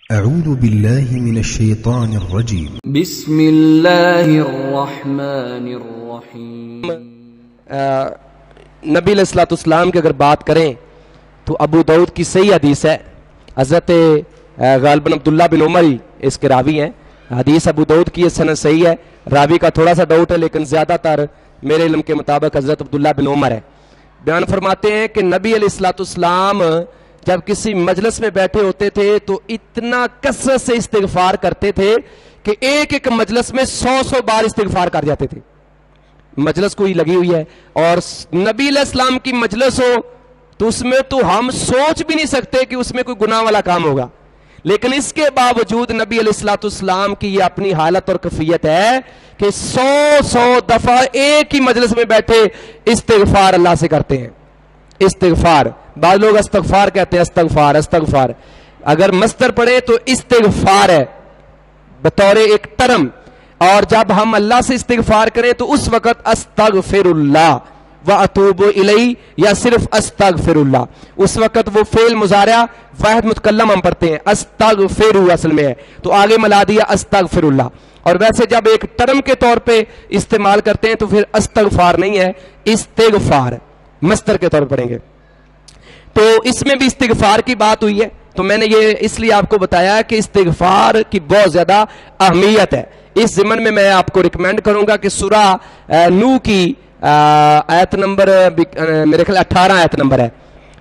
اعوذ باللہ من الشیطان الرجیم بسم اللہ الرحمن الرحیم۔ نبی علیہ الصلوۃ والسلام کی اگر بات کریں تو ابو داؤد کی صحیح حدیث ہے، حضرت غالباً عبداللہ بن عمر ہی اس کے راوی ہیں۔ حدیث ابو داؤد کی سند صحیح ہے، راوی کا تھوڑا سا ڈاؤٹ ہے لیکن زیادہ تر میرے علم کے مطابق حضرت عبداللہ بن عمر ہے۔ بیان فرماتے ہیں کہ نبی علیہ الصلوۃ والسلام جب کسی مجلس میں بیٹھے ہوتے تھے تو اتنا کثرت سے استغفار کرتے تھے کہ ایک ایک مجلس میں 100 بار استغفار کر جاتے تھے۔ مجلس کوئی لگی ہوئی ہے اور نبی علیہ السلام کی مجلس ہو تو اس میں تو ہم سوچ بھی نہیں سکتے کہ اس میں کوئی گناہ والا کام ہوگا، لیکن اس کے باوجود نبی علیہ الصلوۃ والسلام کی یہ اپنی حالت اور کیفیت ہے کہ 100 دفعہ ایک ہی مجلس میں بیٹھے استغفار اللہ سے کرتے ہیں۔ استغفار، بعض لوگ استغفار کہتے ہیں، استغفار استغفار، اگر مصدر پڑھے تو استغفار ہے بطور ایک ٹرم، اور جب ہم اللہ سے استغفار کریں تو اس وقت استغفر اللہ واتوب الیہ یا صرف استغفر اللہ، اس وقت وہ فعل مضارع واحد متکلم ہم پڑھتے ہیں، استغفر اصل میں ہے تو آگے ملا دیا استغفر اللہ، اور ویسے جب ایک ٹرم کے طور پہ استعمال کرتے ہیں تو پھر استغفار نہیں ہے، استغفار مصدر کے طور پر پڑھیں گے۔ تو اس میں بھی استغفار کی بات ہوئی ہے، تو میں نے یہ اس لیے آپ کو بتایا کہ استغفار کی بہت زیادہ اہمیت ہے۔ اس ضمن میں میں آپ کو ریکمینڈ کروں گا کہ سورہ نوح کی آیت نمبر میرے خیال 18 آیت نمبر ہے،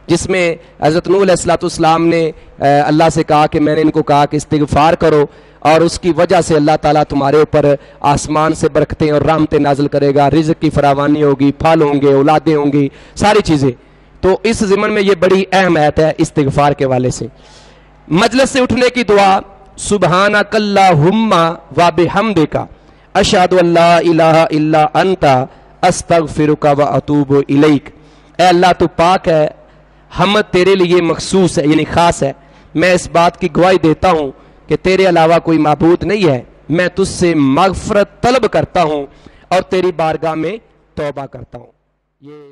جس میں حضرت نوح علیہ الصلوۃ والسلام نے اللہ سے کہا کہ میں نے ان کو کہا کہ استغفار کرو، اور اس کی وجہ سے اللہ تعالیٰ تمہارے اوپر آسمان سے برکتیں اور رحمتیں نازل کرے گا، رزق کی فراوانی ہوگی، پھل ہوں گے، اولادیں ہوں گی، ساری چیزیں۔ تو اس ضمن میں یہ بڑی اہم آیت ہے استغفار کے والے سے۔ مجلس سے اٹھنے کی دعا، سبحانک اللہم و بحمدک اشہد ان لا الہ الا انت استغفرک و اتوب الیک۔ اے اللہ تو پاک ہے، حمد تیرے لیے مخصوص ہے یعنی خاص ہے، میں اس بات کی گواہی دیتا ہوں کہ تیرے علاوہ کوئی معبود نہیں ہے، میں تجھ سے مغفرت طلب کرتا ہوں اور تیری بارگاہ میں توبہ کرتا ہوں۔ یہ